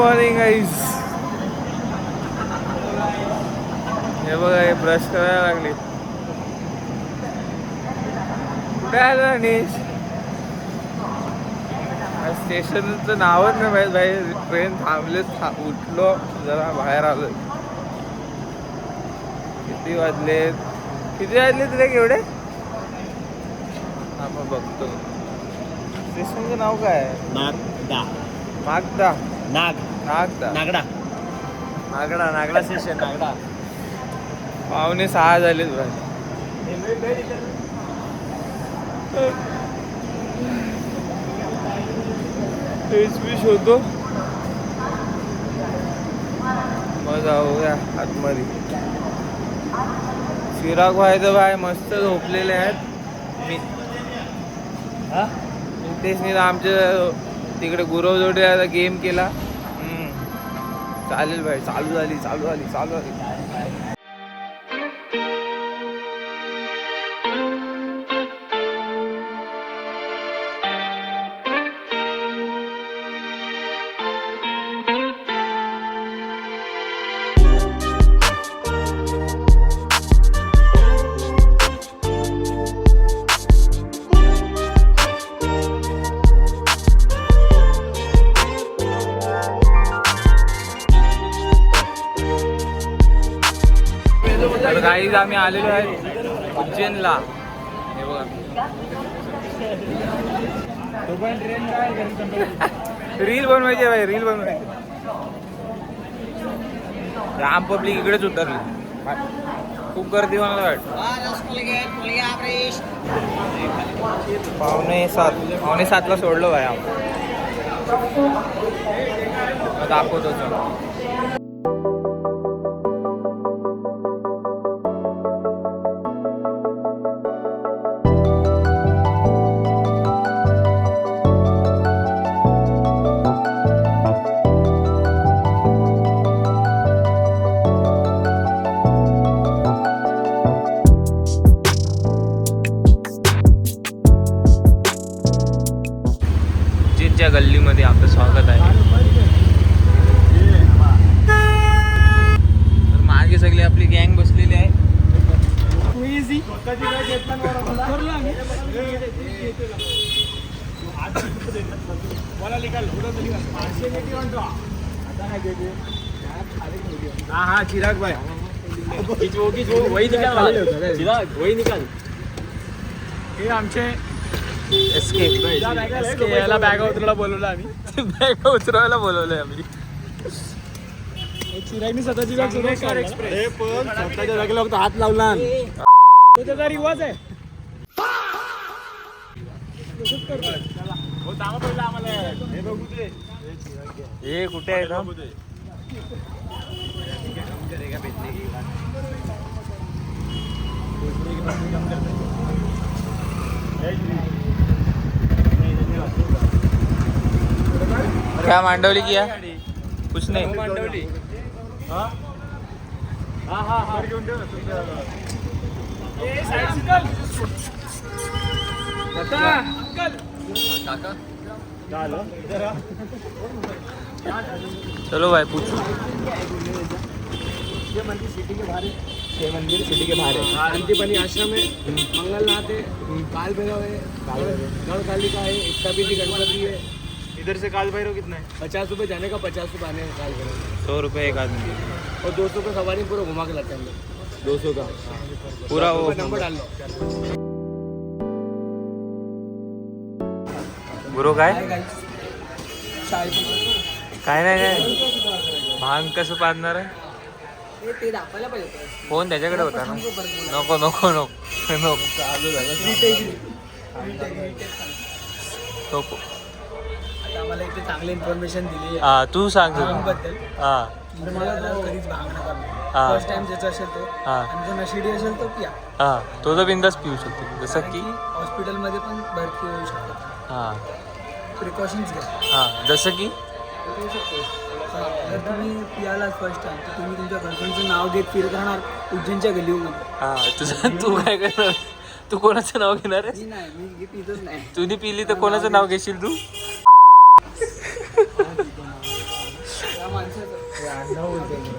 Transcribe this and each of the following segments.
Morning guys. हे बघा, हे ब्रश करायला लागली. कुठे आलं अनिश? स्टेशनचं नावच नाही माहीत भाई. ट्रेन थांबले, उठलो जरा बाहेर आलो. किती वाजले तुला केवढे? आपण बघतो. स्टेशनचं नाव काय आहे? नागदा. नागडा स्टेशन. नागडा. 5:45 झालेत भाई. स्पीच होतो मग जाऊया आतमध्ये. चिराग व्हायचं भाई मस्त झोपलेले आहेत. तेच नाही आमच्या तिकडे गुरवजोडे आता गेम केला. चालेल भाई. चालू झाली. तर गाईज आम्ही आलेलो आहे उज्जैनला. हे बघा रील बनवायची भाई. रील बनवायची. राम पब्लिक इकडेच उतरली. खूप गर्दी मला वाटत. 5:45 सोडलो भाई. दाखवतो. गल्लीमध्ये आपलं स्वागत आहे. तर मागे सगळी आपली गँग बसलेली आहे. हा चिराग भाई. वही निकाल. हे आमचे याला बॅग उतरायला बोलवलं आम्ही. बॅग उतरवायला बोलवलंय आम्ही. चिरागनी स्वतःची बॅग एक्सप्रेस पण स्वतःच्या जागेला फक्त हात लावला. तो त्याचा रिवाज आहे. हे बघू दे. हे कुठे आहे ना? क्या मांडवली किया? कुछ नहीं. मांडवली. चलो भाई पूछो. ये मंदिर सिटी के बाहर है. ये मंदिर सिटी के बाहर है. शांतिपनी आश्रम है. मंगलनाथ है. काल भैरव है. गणकालिका है. स्थापित गणपति है. इधर से काल भैरव कितना है? 50 रुपये जाने का, 50 रुपये आने का. काल भैरव 100 रुपये एक आदमी. और 200 का सवारी पूरा घुमा के लाते हैं हम लोग. 200 का पूरा वो नंबर डाल लो. गुरु काय काय नाही. भांग कसं पाजणार आहे? ते दाखवायला पाहिजे. फोन त्याच्याकडे होता ना. नको आता आम्हाला इथे चांगली इन्फॉर्मेशन दिली आहे. हा तू सांग. भांगबद्दल. हा तुम्हाला कधीच भांग नका पिऊ. हा. फर्स्ट टाइम ज्याचा असेल तो आणि जो नशिडी असेल तो पिया. हा तो तर बिंदास पिऊ शकतो. जसं की हॉस्पिटलमध्ये पण भरती होऊ शकतो. हा प्रिकॉशन्स घ्या. हा जसं की होऊ शकतो. जर तुम्ही पियालाच फर्स्ट टाइम तर तुम्ही तुमच्या गर्लफ्रेंडचं नाव घेत फिरत राहणार उज्जैनच्या गल्लीमध्ये. हा तू काय करणार? तू कोणाचं नाव घेणार आहे? मी पितच नाही. तुम्ही पिली तर कोणाचं नाव घेशील तू? माणसाचं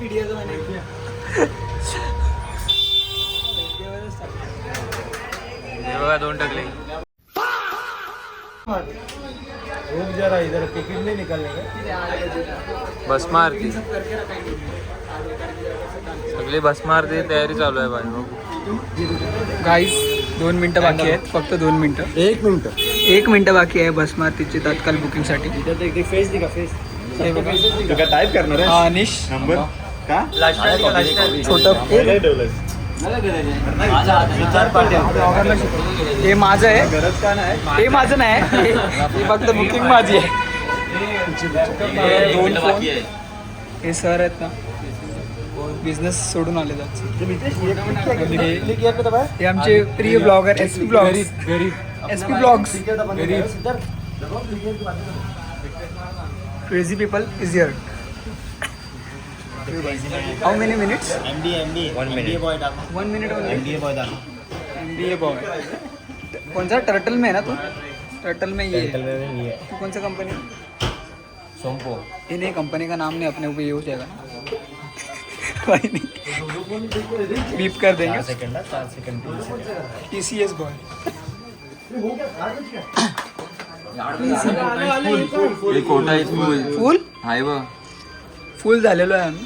पिढीचं म्हणायचं. हे बघा 2 टकले. रुक जरा, इधर टिकट नहीं निकलने भस्म आरती, सगळी भस्म आरती तयारी चालू आहे भाई. बघू गाईस 2 मिनिटं बाकी आहेत, फक्त 2 मिनिटं. 1 मिनट 1 मिनिटं बाकी आहे भस्म आरतीची तात्काळ बुकिंगसाठी. फेस दिखा, फेस टाइप करणार आहे. अनिश नंबर का छोटं हे माझं आहे, गरज का नाही. हे माझं नाही, हे फक्त बुकिंग माझी आहे. हे 2 फोन, हे सर आहेत ना, बिझनेस सोडून आले हे आमचे प्रिय blogger SP blogs. SP blogs. Crazy people is here. How many minutes? 1 minute. MBA boy. कौन सा टर्टल में है ना तू? टर्टल में ये है. तू कौन सा कंपनी? सोमपो. ये नहीं, कंपनी का नाम नहीं, अपने ऊपर ये हो जाएगा. कोई नहीं, बीप कर देंगे. 4 सेकंड. TCS boy. फुल हाय बघ. फुल झालेलो आहे आम्ही.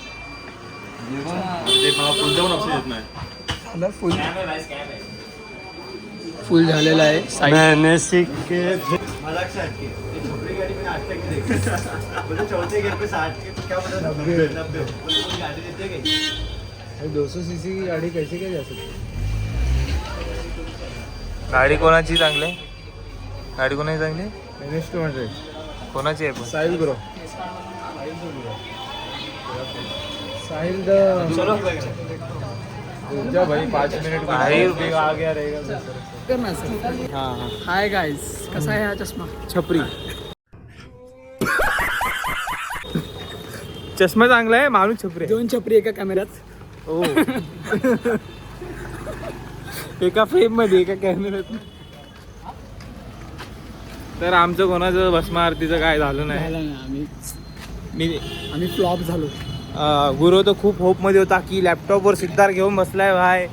फुल झालेला आहे. मैंने सीखे छोटी गाड़ी में आज तक नहीं देखा. चौथे गियर पे 60 के क्या पता 90 गाड़ी देते गई. 200 सीसी की गाड़ी कैसे क्या जा सकती. गाडी कोणाची चांगली? गाडी कोणाची चांगली? NS200 कोणाची आहे पण? साहिल ब्रो. साहिल द चलो जा भाई 5 मिनट भाई आ गया रहेगा. करना सर. हाँ हाय गाइस, कसा आहे हा चष्मा? छपरी. चष्मा चांगला आहे, माणूस छपरे. 2 छपरी एका कॅमेऱ्यात. ओ एका फ्रेम मध्ये, एका कॅमेऱ्यात. तर आमचं कोणाचं भस्म आरतीचं काय झालं नाही. झालं नाही, मी आम्ही फ्लॉप झालो. गुरु तर खूप होप मध्ये होता की लॅपटॉपवर सिद्धार्थ घेऊन बसलाय भाई,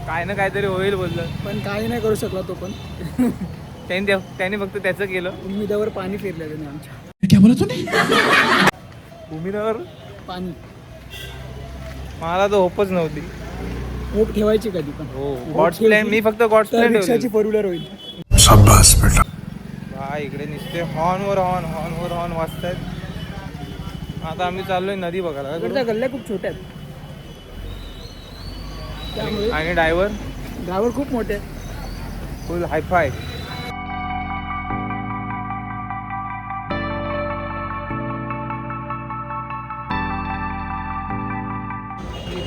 काय ना काहीतरी होईल बोललं. पण काही नाही करू शकला तो. पण त्याने फक्त त्याचं केलं. उमेदावर पाणी फिरलं त्याने आमच्या. भूमीवर पाणी. मला तर होपच नव्हती. होप ठेवायची कधी पण. हो, गॉड्स प्लॅन. मी फक्त गॉड्स तर प्लॅन रिक्षाची 4 व्हीलर होईल. भाई इकडे नुसते हॉर्नवर हॉर्न वाजतायत. आता आम्ही चाललोय नदी बघायला. इकडच्या गल्ल्या खूप छोट्या आहेत, त्यामुळे आणि ड्रायव्हर खूप मोठे आहेत. फुल हायफाय.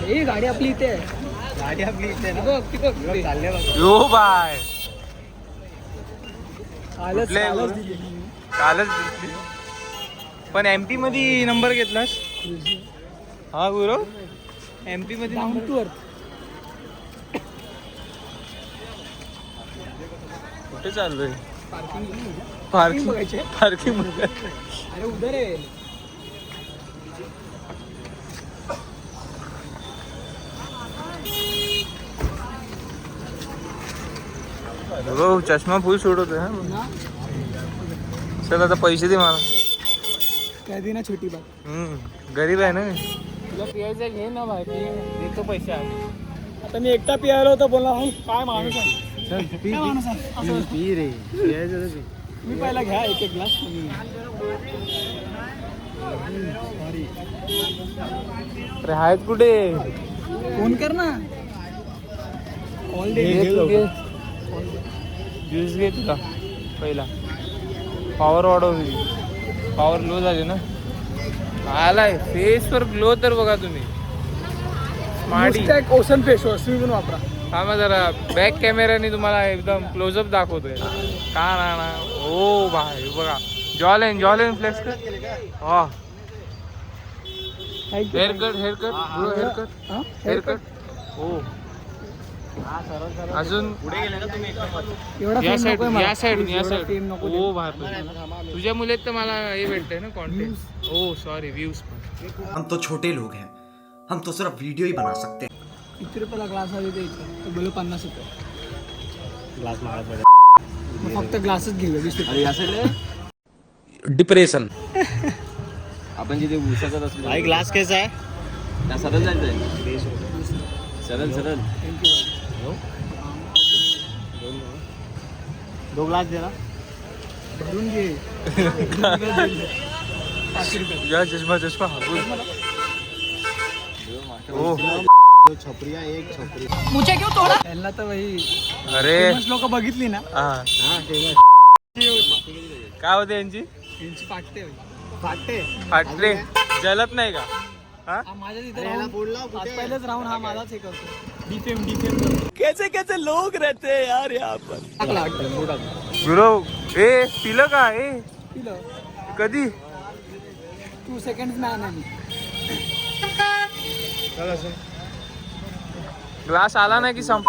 ही गाडी आपली इथे आहे. गाडी आपली इथे ना. बघ, ती बघ, ती. चालले बघ. यो बाय कालच कुठले कालच गुरु? दिली. कालच दिसली. पण MP मध्ये नंबर घेतलास? हा गुरु, MP मध्ये डाऊन नंबर. To earth. कुठे चाललोय? पार्किंग बघायचे. पार्किंग. अरे उधर आहे. गुरु चष्मा फुल सोडवतोय. हा ना चल आता पैसे दे मला. काय दी ना छोटी बात. गरीब आहे ना. तुला पियायचं घे ना भाई. देतो पैसे आम्ही. आता मी एकटा पियायला होतो, बोलला काय माणूस आहे. काय माणूस आहे असं. पी रे. मी पहिला घ्या एक ग्लास. अरे आहेत कुठे? फोन कर ना. कॉल दे. ज्यूस घे तुला पहिला. पॉवर वाढव. पॉवर लो झाली ना. आलाय फेसवर ग्लो तर बघा तुम्ही. स्मार्ट ओशन फेस वॉश तुम्ही पण वापरा. हा मग जरा बॅक कॅमेऱ्याने तुम्हाला एकदम क्लोजअप दाखवतोय. का ना. ओ भाई बघा. जॉलेन फ्लेक्स कर. हा हेअर कट. हो अजून पुढे गेले ना तुम्ही एवढा या fame साइड नकोय मला. या साइड या एवढा साइड fame नको ओ देऊ. बापरे तुझ्या मुलेत तर मला हे भेटतंय ना कॉन्टेंट ओ सॉरी व्ह्यूज पण हम तो छोटे लोग हैं हम तो सिर्फ वीडियो ही बना सकते हैं किती रुपयाला ग्लास हवे द्यायचा तो बोललो 50 रुपये ग्लास मागत मग फक्त ग्लासच घेऊ 20 रुपये अरे या साईडला डिप्रेशन आपण जिथे उसाचा असलो भाई ग्लास कैसा है ना सरळ जायचंय सरळ सरळ थँक्यू दो ग्लास दे ना भरून घे 5 रुपये या चष्मा चष्मा हा बोल ओ दो छपरिया एक छपरी त्यांना तर भाई अरे लोक बघितली ना हा हां फेमस काय होते यांची त्यांची पाकते भाई. फाटे फाटले जलत नाही का हा हा माझ्या तिथे याला राहून फोडला आज कुठे पहिलेच राहून हा माझाच हे करतो डिफेम कैसे कैसे लोग रहते हैं यार यहाँ पर टाकला वाटतं मोठा गुरव ए पिलं का ए पिलं कधी 2 सेकंड्स नाही आली ग्लास आला नाही की संप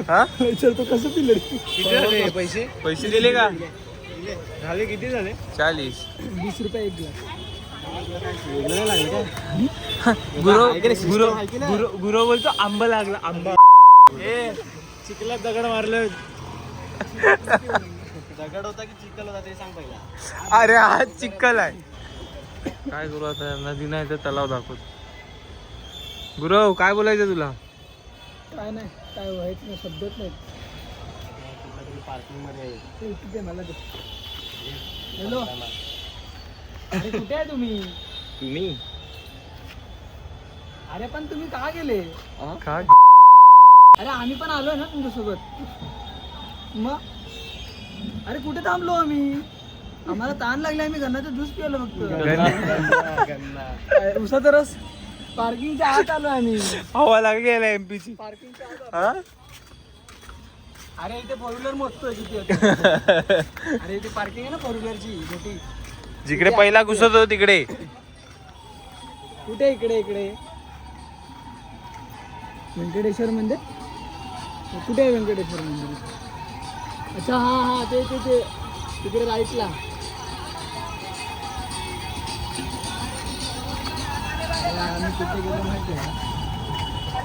हा चल तो कसं पिलं रे? किती झाले पैसे पैसे दिले का झाले किती झाले 40 20 रुपये एक ग्लास वेगळं लागले काय गुरव गुरव बोलतो आंबा लागला आंबा ए चिखलात दगड मारलं दगड होता की चिखल होता ते सांग पहिला अरे हा चिक्कल आहे काय करू आता नदी नाही तर तलाव दाखवत गुरव काय बोलायचं तुला काय नाही काय व्हायचं नाही शब्दच नाही पार्किंग मध्ये ते इथे मला दे हॅलो अरे कुठे आहे तुम्ही तुम्ही अरे पण तुम्ही का गेले काय अरे आम्ही पण आलोय ना तुमच्यासोबत मग अरे कुठे थांबलो आम्ही आम्हाला ताण लागला आम्ही गन्नाचं ज्यूस पिवलं फक्त उसाचा रस पार्किंगच्या आत आलो आम्ही हवा लागली याला एमपीची पार्किंगच्या आत हा अरे इथे फोर व्हीलर मोजतोय किती होते. अरे इथे पार्किंग आहे ना फोर व्हीलरची मोठी जिकडे पहिला घुसत होतो तिकडे कुठे इकडे इकडे व्यंकटेश्वर मंदिर कुठे आहे व्यंकटेश्वर मंदिर अच्छा हा हा ते तिकडे राईटला आम्ही कुठे गेलो माहिती आहे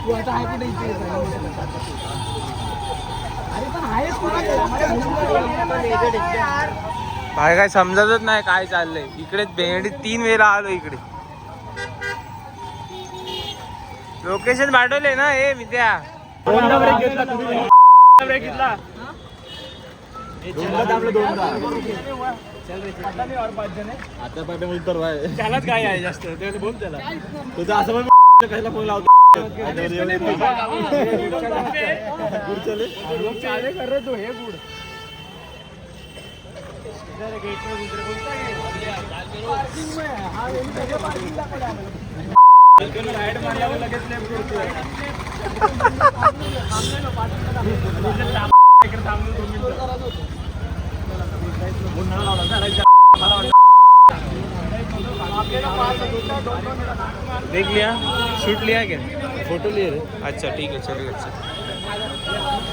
तू आता आहे कुठे इथे अरे पण आहेस कुठे काय समजतच नाही काय चाललंय इकडे भेंडी 3 वेळा आलो इकडे लोकेशन पाठवले ना हे विद्या ब्रेक घेतला आता पाहिजे बोलतो त्यालाच काय आहे जास्त त्याला बोल त्याला तुझं असं पण कशाला फोन लावतो राईड मारल्यावर लगेच लेफ्ट करतोय देख लिया शूट लिया क्या फोटो लिए रे अच्छा ठीक है चलिए अच्छा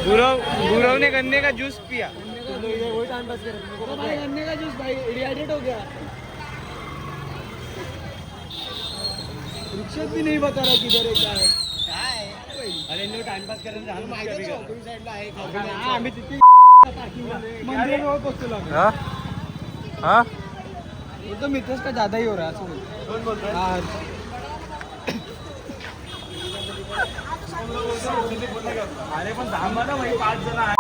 गुरव ने गन्ने का जूस पिया वही टाइम पास कर भाई गन्ने का जूस भाई डिहाइड्रेट हो गया रिक्शा भी नहीं बता रहा किधर है क्या है अरे टाइम पास करायला आम्ही तिथे मंदिराजवळ पोहोचलो हाँ हाँ तो मित्रच का ज्यादा ही हो रहा है असं बोलतो हाँ अरे पण थांबा ना भाई 5 जण आहे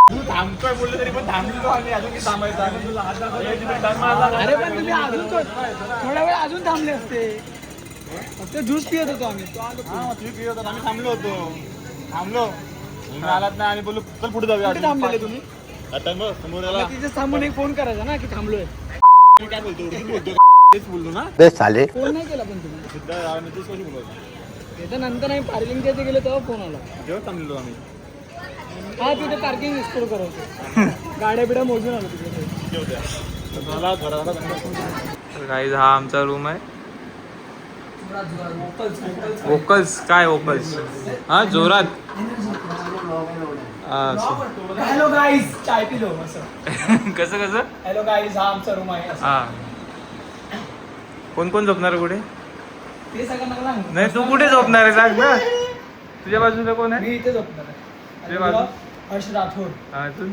तू थांबतोय बोललं तरी पण थांबलो आम्ही अजून की थांबायचं अरे पण तुम्ही अजून थोडा वेळ अजून थांबले असते फक्त ज्यूस पियत होतो आम्ही तो आलो तुम्ही पित होता आम्ही थांबलो होतो तुम्ही आलात नाही आणि बोललो चल पुढे जाऊया कुठे थांबलेले तुम्ही आता मग समोर मग तिथे थांबून एक फोन करायचा ना की थांबलोय मी काय बोलतो तेच बोललो ना फोन नाही केला पण तुम्ही सिद्धा मी तेच कशी बोलतो त्याच्यानंतर आम्ही पार्किंगच्या इथे गेलो तेव्हा फोन आला जेव्हा थांबलो आम्ही हा तिथे पार्किंग एक्सप्लोर करवतो गाड्या बिड्या मोजून आलो तिथे जेवत्या मला घराला गाईज हा आमचा रूम आहे वोकल्स काय वोकल्स हा जोरात हॅलो गाईज चाय पिलो असं. कसं कसं हॅलो गाईज हा आमचा रूम आहे असं. हा कोण कोण झोपणार कुठे ते सगळ्यांना सांग. नाही तू कुठे झोपणार आहे सांग ना तुझ्या बाजूला कोण आहे मी इथे झोपणार आहे. ते आणि बाजू- तुला हर्ष राठोड हा अजून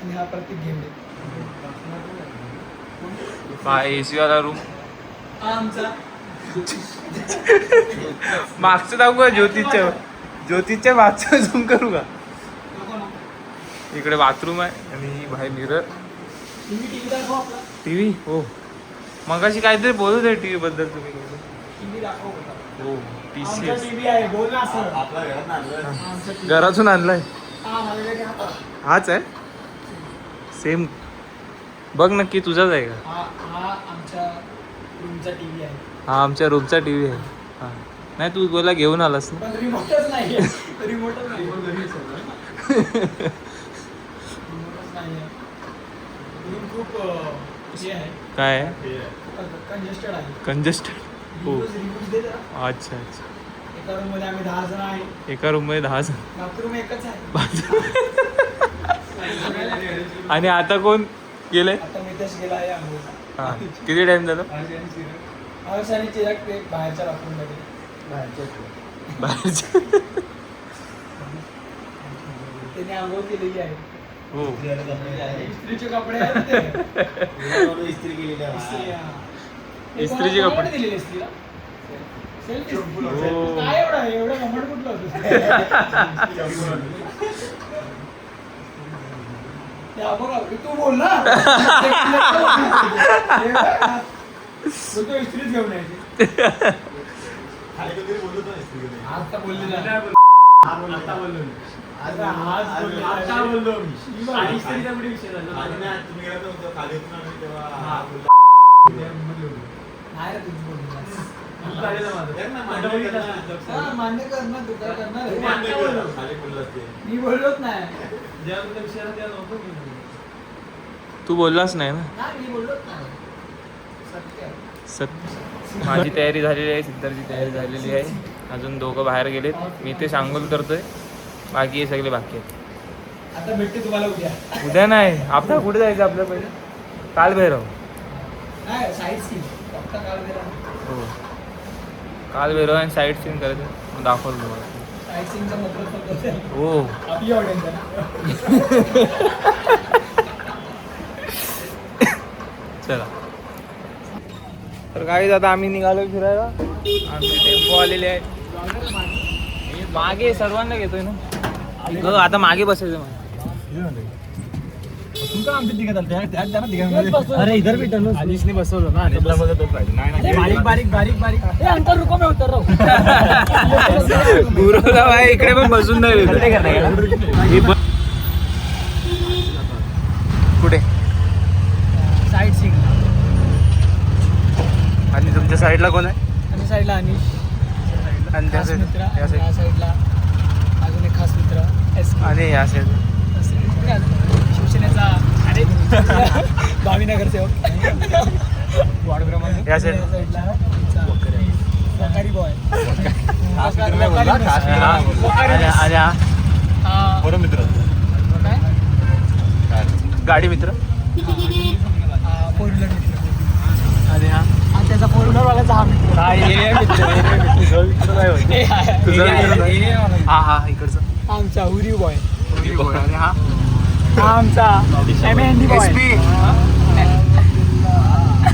आणि हा प्रतीक घेमडे. एसी वाला रूम हा आमचा मागचं दाखवू का ज्योतिषच्या मागचं झूम करू का इकडे बाथरूम आहे आणि बाहेर मिरर टीव्ही दाखव आपला. टीव्ही हो मगाशी काहीतरी बोलत आहे टीव्ही बद्दल तुम्ही टीव्ही दाखव होता. हो आमचा TCS टीव्ही आहे बोल ना सर. घरातून आणलाय हा माझ्याकडे हा पहा. हाच आहे सेम बघ नक्की तुझाच आहे का हा आमच्या रूमचा टीव्ही आहे. हा आमच्या रूमचा टीव्ही आहे हा नाही तू बोला घेऊन आलास ना पण रिमोटच नाही रिमोटच नाही रिमोटच नाही आहे. रूम खूप हे आहे काय आहे कंजेस्टेड आहे. कंजेस्टेड हो रिव्ह्यूज दे जरा. अच्छा अच्छा एका रूम मध्ये आम्ही 10 जण आहे. एका रूम मध्ये 10 जण बाथरूम एकच आहे. आणि आता कोण गेले आता मितेश गेला आहे आंघोळीला. हा किती टाइम झाला हर्ष आणि चिराग ते बाहेरच्या बाथरूम मध्ये बाहेरचे त्याने आंघोळ केलेली आहे. हो इस्त्रीचे कपडे आहेत ते. इस्त्री, हा. इस्त्रीचे कोणाला कपडे. दिलेले इस्त्रीला? Self इस्त्री. हो. काय एवढं घमंड कुठलं होतं? त्या बघा, तू बोल ना. तू तो इस्त्रीच घेऊन यायची. आता बोलली ना. आता बोललो मी. आणि इस्त्रीचा कुठे विषय झाला? नाही रे तुझी बोलली. हा, मान्य कर ना तू काय करणार. मी बोललोच नाही. तू बोललाच नाही ना नाही मी बोललोच नाही. सत्य. सत माझी तयारी झालेली आहे सिद्धार्थची तयारी झालेली आहे अजून दोघं बाहेर गेलेत मी ते सांगोल करतोय बाकी हे सगळे बाकी आहेत आता भेटते तुम्हाला उद्या. उद्या नाही आपला कुठे जायचं आपलं पहिलं कालभैरव नाही साईड सीन फक्त काल गेला. हो कालभैरव आणि साईड सीन करायचं मग दाखवलं तुम्हाला साईड सीनचा मतलब फक्त हो आपली ऑडियन्स आहे ना. चला तर काही आता आम्ही निघालो फिरायला आमचे टेम्पो आलेले आहेत मागे सर्वांना घेतोय ना आता मागे बसायचं मग अरे इधर भी टर्न अनिशने बसवलं ना अनिशला बघतच पाहिजे नाही बारीक बारीक ए अंकल रुको मैं उतर रहा हूं. गुरुला भाई इकडे पण बसून नाही देत. कुठे साईड सीन आणि तुमच्या साईडला कोण आहे आणि साईडला अनिश आणि त्या खास साईड मित्र त्या आणि या साईड साईडला अजून एक खास मित्र एस आणि या साईड शिवसेनेचा अरे भावीनगरसेवक वार्ड क्रमांक या साईड वकारी बॉय आणि हा बरं मित्र गाडी मित्र फोर व्हीलर मित्र आणि हा आणि त्याचा फोर व्हीलर वाल्याचा हा मित्र हा हा इकडचं आमचा उरी बॉय आणि हा हा आमचा MND बॉय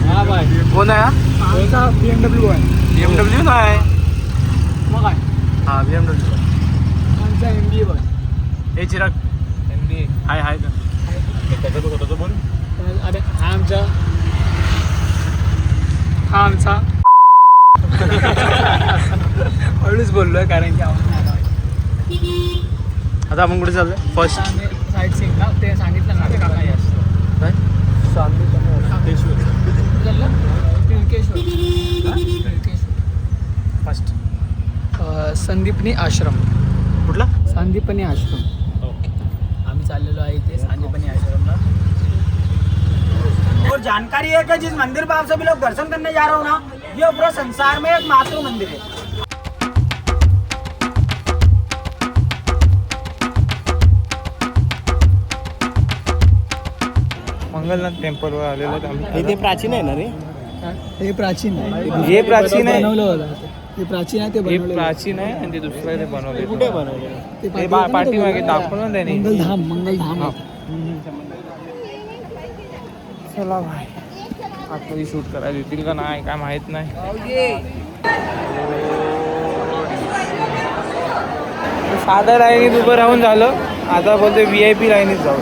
हा बाय कोण आहे हा आमचा BMW बॉय BMW नाही मग काय हा BMW आमचा MBA बॉय हे चिराग MBA हाय हाय का अरे हा आमचा हळूच बोललोय कारण की आवाज नाही आला. आता आपण कुठे चाललोय फर्स्ट आता आम्ही साईड सीन ना ते सांगितलं ना ते काका यश काय फर्स्ट संदीपनी आश्रम कुठला संदीपनी आश्रम ओके आम्ही चाललेलो आहे इथे संदीपनी आश्रमला. और जानकारी है कि जिस मंदिर पर आप सभी लोग दर्शन करने जा रहे हो ना ये पूरा संसार में एक मातृ मंदिर है. मंगलनाथ टेम्पलवर आलेलो आहोत आम्ही. ते प्राचीन आहे ना रे. हे प्राचीन आहे. हे प्राचीन आहे. बनवलं होतं. हे प्राचीन आहे ते हे बनवलेलं. प्राचीन आहे आणि ते दुसरं ते बनवले. कुठे बनवले? ते हे पाठीमागे दाखवलं ना त्याने. मंगलधाम हा. चला भाई आतमध्ये शूट करायला येतील का नाही काय माहित नाही. साध्या लाईनीत उभं राहून झालं. आता बोलते VIP लाईनीत जाऊ.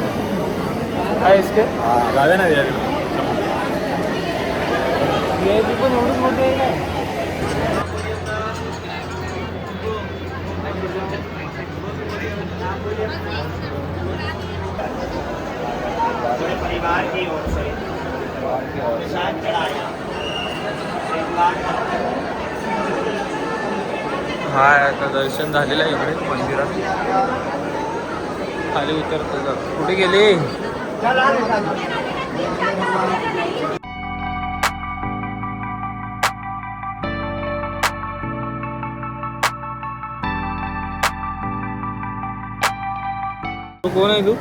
काय इसके VIP पण एवढंच मोठे आहे का? हा आता दर्शन झालेलं आहे इकडे मंदिरात. खाली उतरतो जातो. कुठे गेले? कोण आहे तू?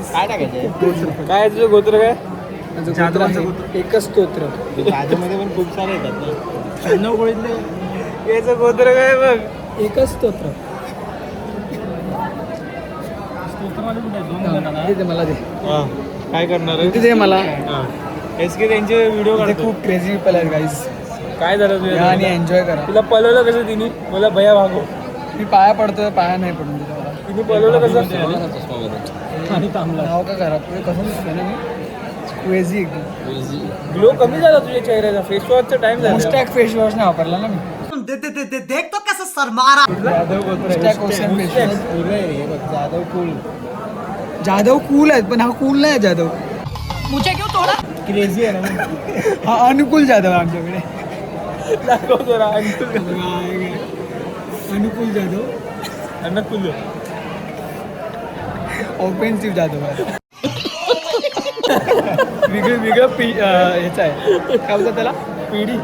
काय टाकायचं? काय तुझं गोत्र काय? एकच स्तोत्र. मध्ये पण खूप सारे येतात ना. याचं गोत्र काय बघ. एकच स्तोत्र. दे मला दे. काय करणार आहे? दे मला. SK त्यांचे व्हिडिओ ते काढतो. खूप क्रेझी पीपल आहेत गाईज. काय झालं आणि तुझ्या? एन्जॉय करा. तुला पळवलं कसं तिने? मला भया भागो. मी पाया पडतोय, पाया नाही पडून दिला मला. तिने पळवलं कसं? आणि थांबला. नाव का करा पुढे कसं दिसतंय ना मी. क्रेझी एकदम. ग्लो कमी झाला तुझ्या चेहऱ्याचा. फेस वॉशचा टाइम झाला. मोस्टॅक फेस वॉश नाही वापरला ना मी. देख तो कैसे शर्मा रहा मोस्टॅक ocean face wash. Jadhav cool. Jadhav cool आहेत पण हा कूल नाही जाधव. क्रेझी आहे ना. हा अनुकूल जाधव आहे आमच्याकडे. दाखव जरा. अनुकूल जाधव. अनुकूल. ऑफेन्सिव्ह जाधव आहे. वेगळं ह्याचं आहे. काय बोलतात त्याला? पिढी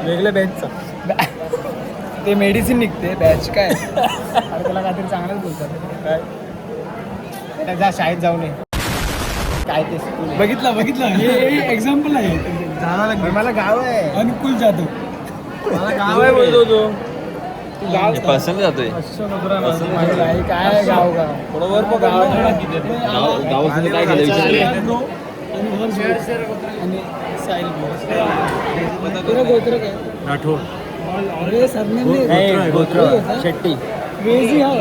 वेगळ्या बॅचचा. ते मेडिसिन निघते बॅच काय. अरे त्याला काहीतरी चांगलंच बोलतात. काय त्याचा शाळेत जाऊ नये. काय ते स्कूल बघितलं हे एक्झाम्पल आहे. मला गाव आहे. अनुकूल जाधव. मला गाव आहे बोलतो तो. तू गाव पसंत जातोय. काय गाव गाव बरोबर पण गाव गावाचं काय केलं विचार. आणि साहिल तुला गोत्र काय? राठोड. अरे सरनेम गोत्र शेट्टी. क्रेझी हा.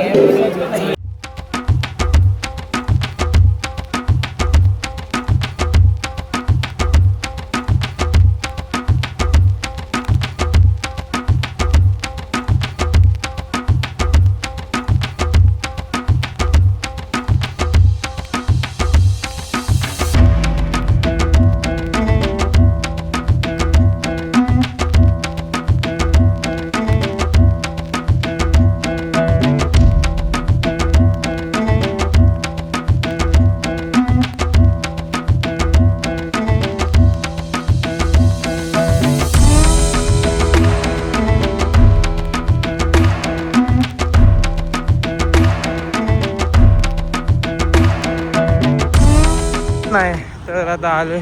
नाही तर आता आलोय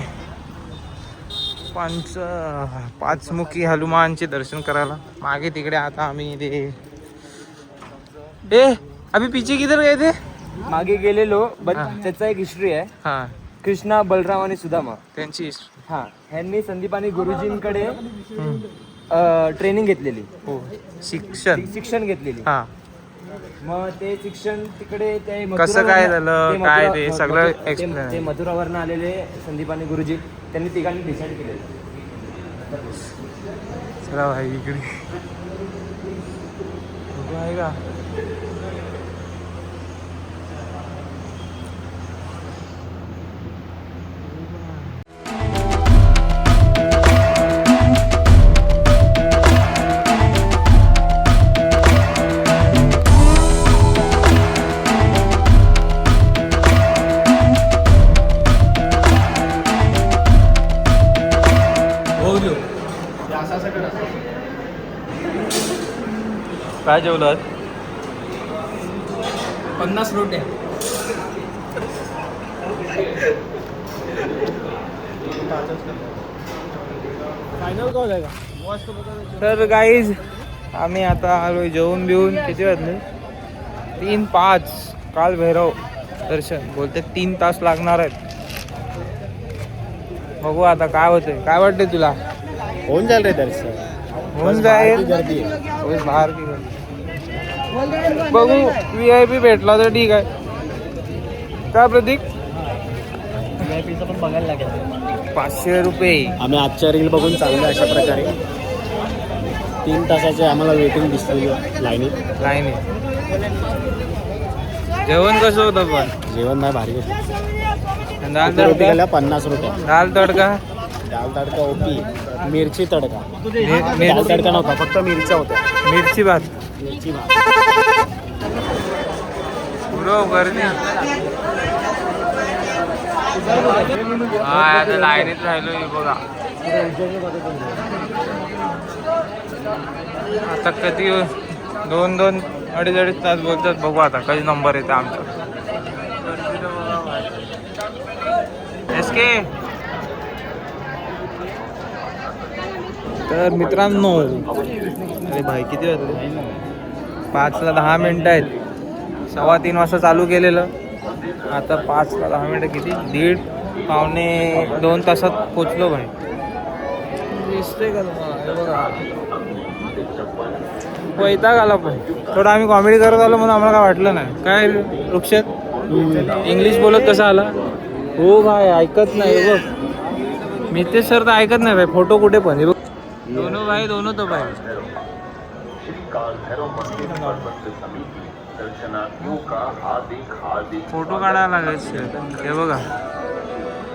पाचमुखी हनुमानचे दर्शन करायला. मागे तिकडे आता आम्ही ते अभि पीछे किधर गए थे? मागे गेलेलो बट हा. त्याचा एक हिस्ट्री आहे. हा कृष्णा, बलराम आणि सुदामा. त्यांची हा ह्यांनी संदीप आणि गुरुजींकडे ट्रेनिंग घेतलेली. हो शिक्षण घेतलेली. हा मग ते शिक्षण तिकडे ते कसं काय झालं, काय ते सगळं explain. ते मथुरावरनं आलेले संदीप आणि गुरुजी त्यांनी तिघांनी डिसाईड केलेलं. चला भाई इकडे आहे का? काय जेवलात? 50 रोट्या. तर गाईज आम्ही आता आलोय जेवून बिवून. किती वाजले? 3:05. काल भैरव दर्शन बोलते 3 तास लागणार आहेत. बघू आता काय होतंय. काय वाटतंय तुला? होऊन जाईल रे दर्शन. होऊन जाईल. गर्दी आहे. होय, बाहेर की गर्दी. बघू VIP भेटला तर ठीक आहे. काय प्रतीक? VIP पण बघायला लागेल. 500 रुपये. आम्ही आजच्या रील बघून चाललो अशा प्रकारे. 3 तासाचे आम्हाला वेटिंग दिसली लाईनीत. जेवण कसं होतं पण? जेवण नाही भारी होतं. दाल रोटी तडका. गेल्या 50 रुपये. दाल तडका. दाल तडका ओपी. मिरची तडका. दाल मिरची तडका नव्हता, फक्त मिरच्या होत्या. भात. मिरची भात. पुरव गर्दी. हा आता लाईनीत राहिलो बघा. आता कधी 2-2, 2.5 तास बोलतात. बघू आता कधी नंबर येते आमचा. SK. तर मित्रांनो, अरे भाई किती वाजले? 5ला 10 मिनिटं आहेत. 3:15 वाजता चालू केलेलं. आता 5ला 10 मिनिटं किती? 1.5-2 तासात पोचलो भाई. दिसतंय का तुम्हाला? हे बघा वैताग आला. पण थोडं आम्ही कॉमेडी करत आलो म्हणून आम्हाला काय वाटलं नाही. काय वृक्षात इंग्लिश बोलत कसं आला? हो भाई ऐकत नाही बघ. मितेश सर तर ऐकत नाही भाई. फोटो कुठे पण हे बघ. दोनों भाई दोनों तो भाई. फोटो काढायला लागायचे. हे बघा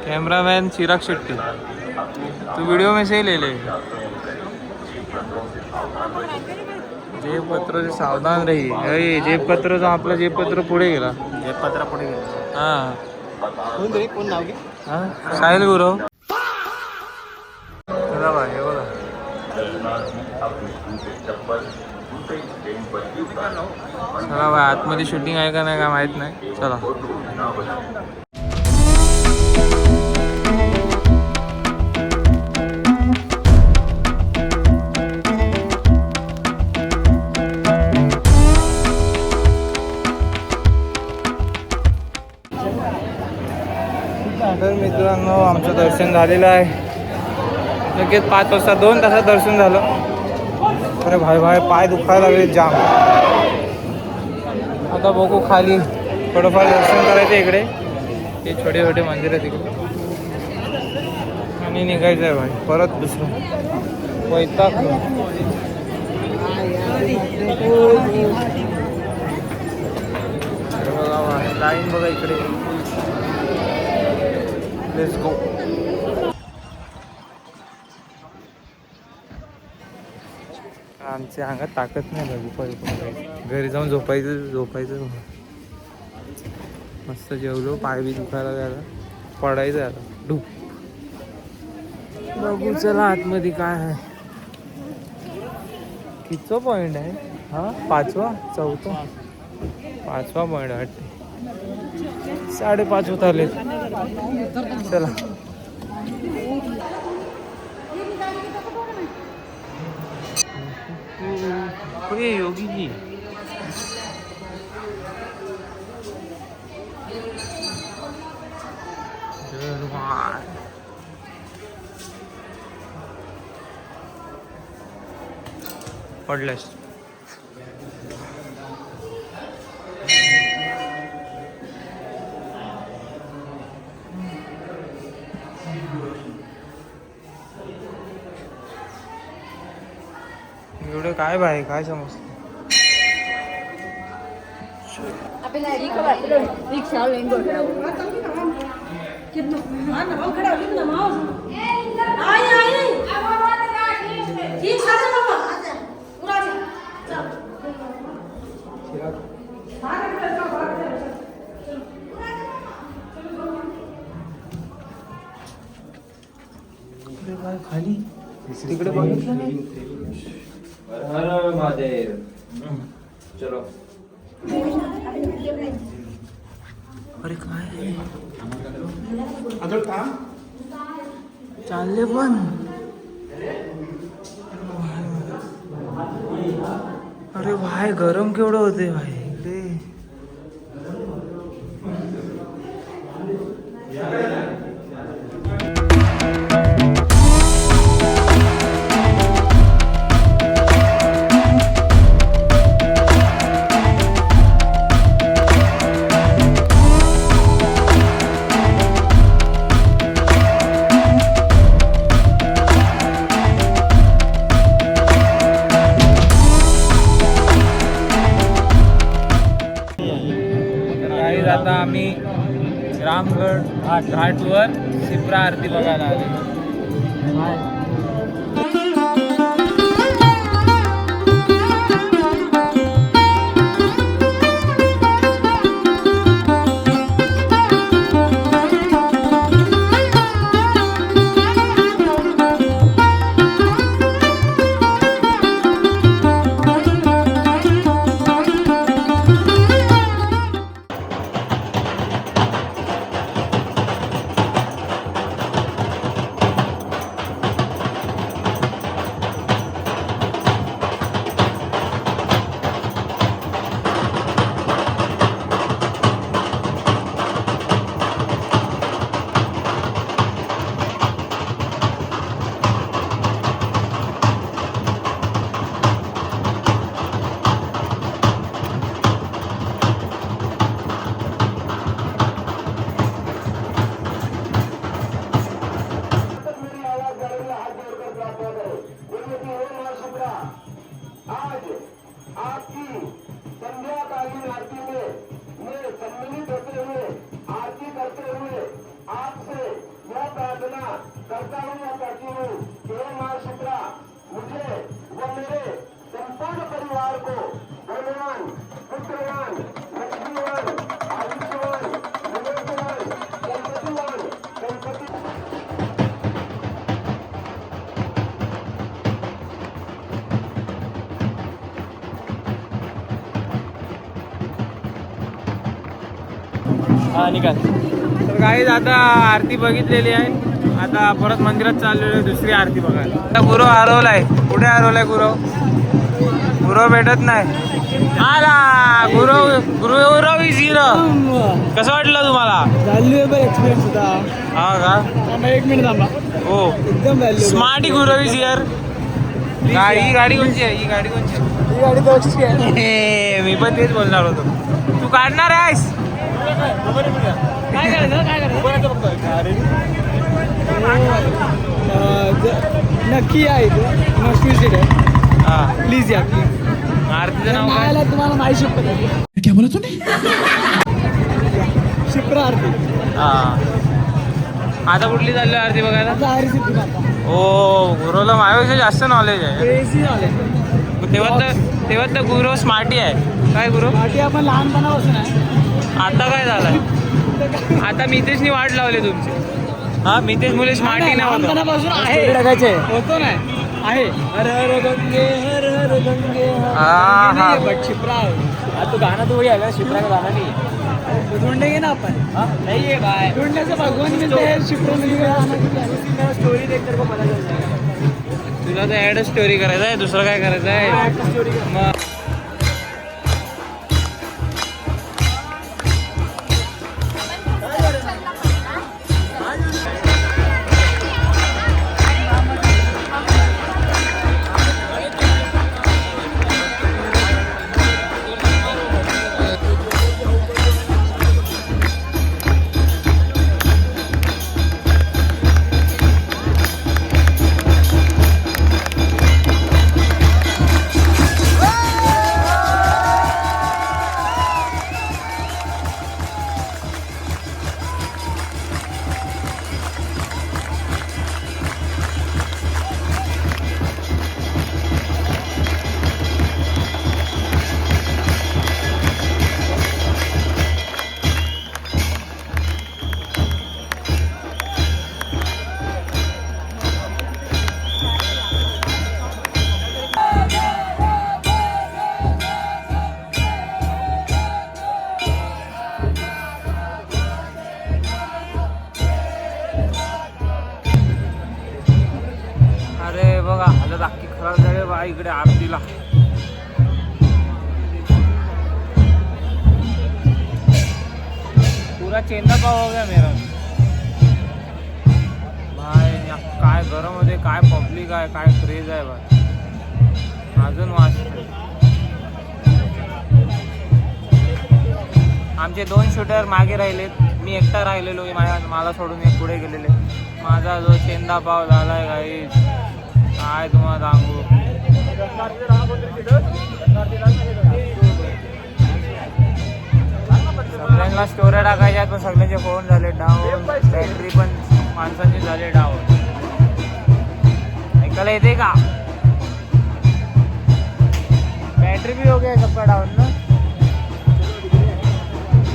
कैमरामैन चिराग शेट्टी. तू वीडियो में से ही ले ले. जेबपत्र से सावधान रही. अरे जेबपत्र जो आपला जेबपत्र पुढे गेला. पत्रा पुढे गेलं. हा कोण नाव घे? साहिल गुरव. चला बाय हे बघा. चला बाय आतमध्ये शूटिंग आहे का नाही काय माहित नाही. चला. तर मित्रांनो आमचं दर्शन झालेलं आहे. लगेच 5 वाजता 2 तासात दर्शन झालं. अरे भाई पाय दुखायला लागले जाम. आता बघू खाली थोडंफार दर्शन करायचं इकडे. हे छोटे छोटे मंदिर आहे तिकडे आणि निघायचं आहे भाई परत दुसरं. वैताग. लाईन बघा इकडे. Let's go. आमच्या अंगात ताकद नाही भाई. घरी जाऊन झोपायचं. मस्त जेवलो. पाय बी दुखायला लागला. पडायचं आता डूब. बघू चला आतमध्ये काय आहे. किती पॉईंट आहे हा? 5वा 4था 5वा पॉईंट वाटते. 5:30 होत आले. चला. योगी जी पडलंस. एवढं काय भाई काय समजतं. खाली तिकडे बघितलं नाही. हर महादेव. चलो. अरे काय चालले पण. अरे भाई गरम केवढं होते भाई इकडे. आता आम्ही रामगड घाटवर शिप्रा आरती बघायला आले. हा निघाल. तर काही आता आरती बघितलेली आहे. आता परत मंदिरात चाललेलो आहे दुसरी आरती बघायला. आता गुरु हरवलाय. कुठे हरवलाय गुरु? गुरु भेटत नाही. आला गुरु. गुरु इज हिरो. कसं वाटलं तुम्हाला? व्हॅल्युएबल एक्सपिरियन्स होता. हा का? 1 मिनिट थांबा. हो एकदम valuable. Smart Guru is here. ही गाडी कोणची आहे? ही गाडी कोणची आहे? ही गाडी दोघीची आहे. हे, मी पण तेच बोलणार होतो. तू काढणार आहेस? काय करायचं काय करायचं नक्की आहे इथे मस्ट विजिट आहे. हा प्लीज या प्लीज. आरतीचं नाव काय? मायाला तुम्हाला माहिती शिकत क्या बोला तुम्ही शिप्रा आरती. हा आता कुठली चालली आरती बघायला? आता हरी सिद्धी माता. हो गुरुला माझ्यापेक्षा जास्त नॉलेज आहे. Crazy knowledge. तेव्हा तर गुरु स्मार्टी आहे. काय गुरु? पाठी आपण लहानपणापासून आहे. आता काय झालंय? आता मितेशनी वाट लावले तुमची. हा मितेश मुले स्मार्टी नाही होत. लहानपणापासून आहे. होतो नाही आहे. हर हर गंगे हर हर गंगे हा. बट शिप्रा आहे. तू गाणं तू आहे का? शिप्रा का गाणं नाही ढूंढेंगे ना अपन. नाही आहे काय? ढूंढने से भगवान मिलते हैं. शिप्रा स्टोरी देख तेरे को पता चल जाएगा. तुला तर ऍड स्टोरी करायचं आहे. दुसरं काय करायचं आहे? मग चल भाई इकडे आरतीला. पूरा चेंदा पाव हो गया मेरा भाई. काय गरम होते, काय पब्लिक आहे, काय क्रेज आहे भाई. अजून वाजते. आमचे 2 शूटर मागे राहिलेत, मी एकटा राहिलेलो. मला सोडून एक पुढे गेलेले. माझा जो चेंदा पाव झालाय काही काय तुम्हाला सांगू. सगळ्यांना स्टोऱ्या टाकायच्या पण सगळ्यांचे फोन झाले डाऊन. बॅटरी पण माणसांची झाली डाऊन. ऐकायला येते का? बॅटरी भी हो गया सबका डाऊन ना.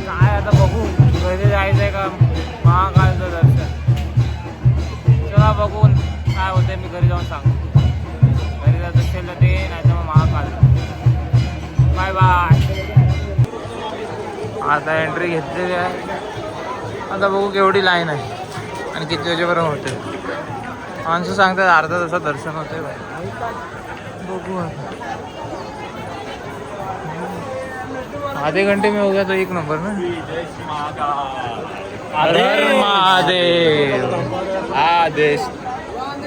काय आता बघू, घरी जायचंय का महाकालचं दर्शन. चला बघून काय होतंय, मी घरी जाऊन सांगतो. घरी जात असेल तर ते, नाही तर मग महाकाल. Bye bye. आता एंट्री घेतलेली आहे. आता बघू केवढी लाईन आहे आणि किती वाजेपर्यंत होते. माणसं सांगतात अर्धा तासात दर्शन होते बाय. बघू आता. आधे घंटे में हो गया तो एक नंबर ना. हर महादेव. आदेश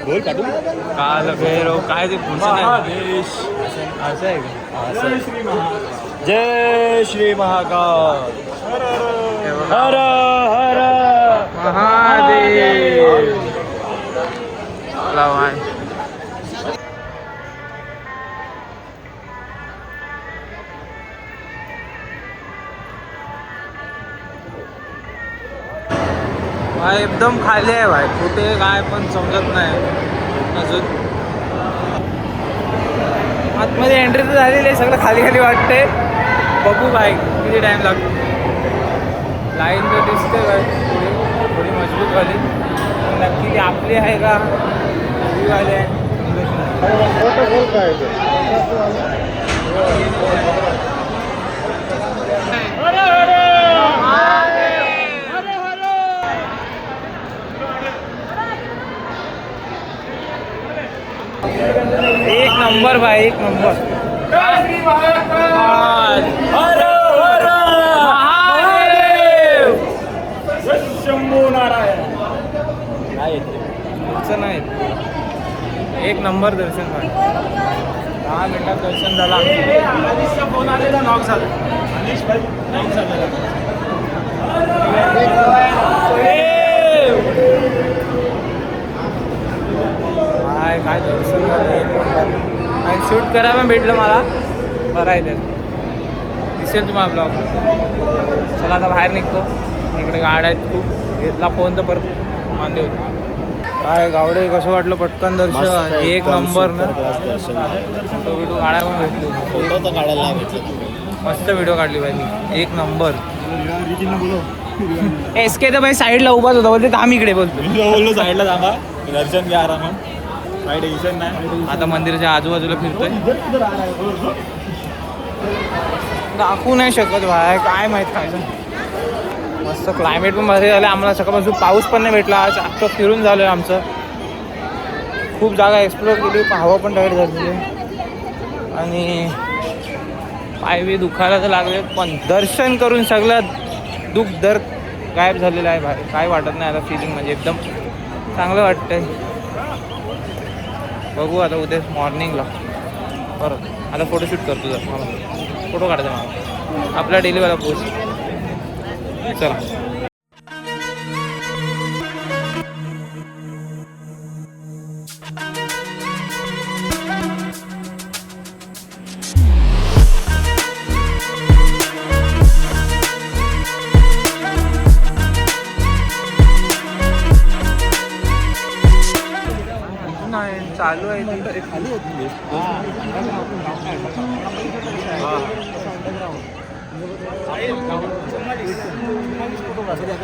बोल काढू. काल भैरव काय ते पुढचं नाही. असं आहे का? जय श्री महाकाल. हर हर महादेव. चला भाई. भाई एकदम खाली आहे भाई. कुठे काय पण समजत नाही अजून. आतमध्ये एंट्री तर झालेली आहे, सगळं खाली खाली वाटतंय. बघू भाई किती टाइम लागतो. लाईन तर दिसते भाई थोडी मजबूत वाली. नक्की ती आपली आहे का वाले आहे. एक नंबर भाई, एक नंबर. शंभू नारायण. नाही एक नंबर दर्शन भाई. 10 मिनिटात दर्शन झालं. अनिशचा फोन आलेला, नॉक झाला. अनिश भाई नॉक झालेला. काय दर्शन झालं. आणि शूट करायला भेटलं मला. बरं आहे ते, दिसेल तुम्हाला ब्लॉग. चला आता बाहेर निघतो. इकडे गाड्या आहेत खूप. घेतला फोन तर परत मांदे होते. काय गावडे कसं वाटलं पटकन दर्शन. एक नंबर ना. फोटो व्हिडिओ काढायला पण भेटले. फोटो तर काढायला भेटलं. मस्त व्हिडिओ काढली पाहिजे. एक नंबर. एस के तर भाई साईडला उभाच होता. बोलते आम्ही इकडे बोलतो. बोललो साईडला थांबा, दर्शन घ्या आरामात. काही टेन्शन नाही. आता मंदिराच्या आजूबाजूला फिरतोय. दाखवू नाही शकत भाई, काय माहित काय. मस्त क्लायमेट पण भारी झालं. आम्हाला सकाळपासून पाऊस पण नाही भेटला. आज अख्खं फिरून झालं आहे आमचं. खूप जागा एक्सप्लोर केली. हवा पण टाईट झालेली आणि पाय बी दुखायला तर लागले. पण दर्शन करून सगळं दुःख दर्द गायब झालेलं आहे भाई. काय वाटत नाही आता. फिलिंग म्हणजे एकदम चांगलं वाटतंय. बघू आता उद्या मॉर्निंगला परत. आता फोटोशूट करतो. जर मला फोटो काढायचा मला आपला डेलीवाला पोस्ट. चला नाही चालू आहे ते. खाली होती.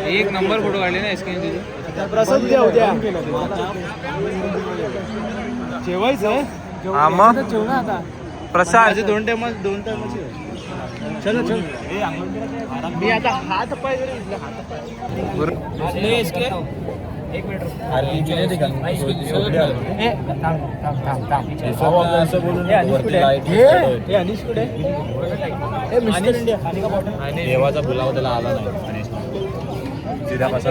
एक नंबर फोटो काढले ना एसके तुझे. प्रसाद द्या उद्या. जेवायचं. हा मग प्रसाद 2 टायमाची. चलो चल. मी आता हात पाय जरी एसके देवाचा बुलावा त्याला आला नाही जिरापासा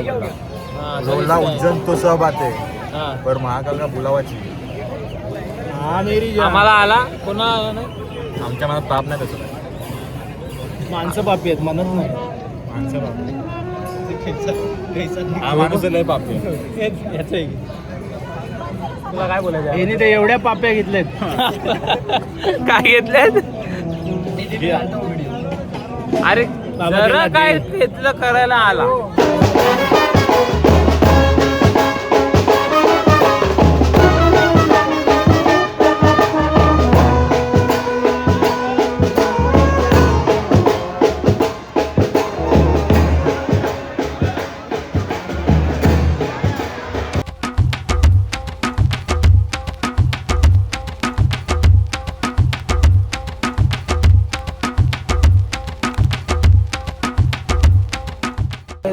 बोलला उज्जैन तो सब आते पर महाकाल का बुलावाची आम्हाला आला कोणाला आला नाही. आमच्या मनात पाप नाही तसं माणसं पापी आहेत म्हणत नाही. माणसं पाप हा माणूस लय पाप तुला काय बोलायचं यांनी ते एवढ्या पाप्या घेतल्यात. काय घेतलेत अरे जरा काय घेतलं करायला आला.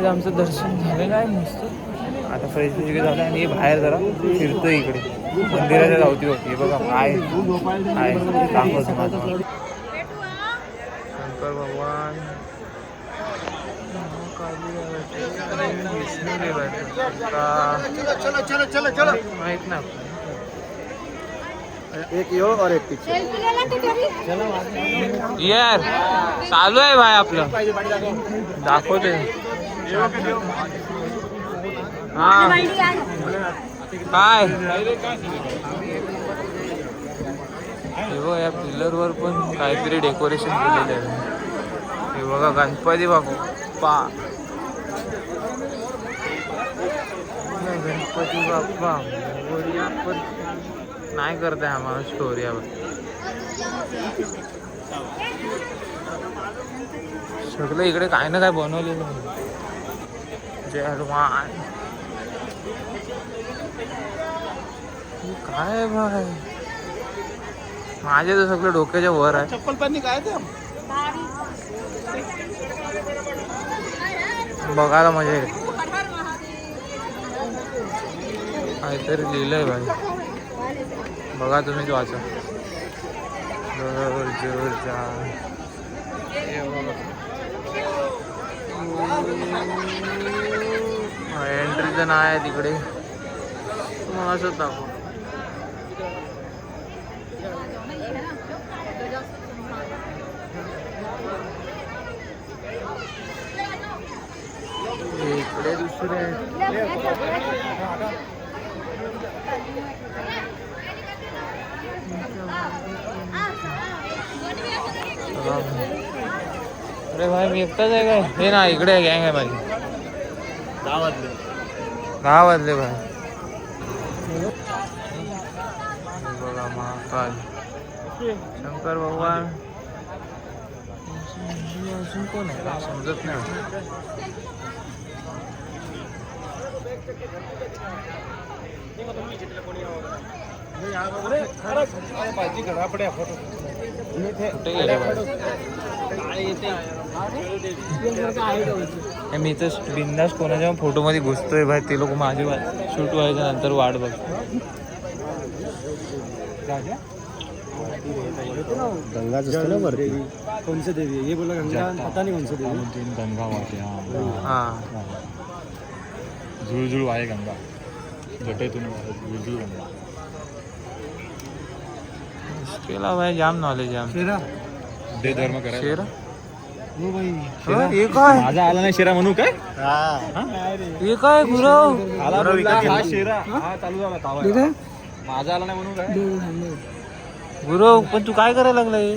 आमचं दर्शन झालेलं आहे मस्त. आता फ्रेश वगैरे झालं आणि हे बाहेर जरा फिरतोय इकडे मंदिराच्या धावती होती. हे बघा काय आहे दाखवतो माझं. शंकर भगवान माहित ना एक यो और एक पीछे. यार चालू आहे भाई आपलं दाखवते. हा काय या पिलर वर पण काहीतरी डेकोरेशन केलेलं आहे. हे बघा गणपती बाप्पा गणपती बाप्पा पण नाही करताय आम्हाला स्टोरी यावर. सगळं इकडे काय ना काय बनवलेलं आहे. जय हनुमान काय भाई माझे तर सगळं डोक्याच्या वर आहे. चप्पल पाणी काय ते बघायला मजा येईल. काहीतरी लिहिलंय भाई बघा तुम्हीच वाचा. एंट्रीचं नाव आहे तिकडे तुम्हाला असंच दाखव. इकडे दुसरे अरे भाई मी एकटाच आहे काय. हे ना इकडे गँग आहे माझी 10 वाजले भाई. बघा महाकाल शंकर भगवान अजून कोण आहे काय समजत नाही. कुठे गेले मी तर बिंदास कोणाच्या फोटो मध्ये घुसतोय भाई. ते लोक माझी शूट व्हायच्या नंतर वाट बघ. गंगा ना वरती कौन से देवी ये बोला गंगा पता नहीं कौन से देवी. गंगा वाहते हा झुळझुळ आहे गंगा जटेतून झुळझुळ गंगा. केला भाई जाम नॉलेज आहे शेरा दे धर्म करायला. शेरा हो भाई हे काय माझा आला नाही शेरा म्हणू काय हे काय गुरव आला बोलला, हा शेरा हा चालू झाला तावा. माझा आला नाही म्हणू काय गुरव पण तू काय करायला लागलाय.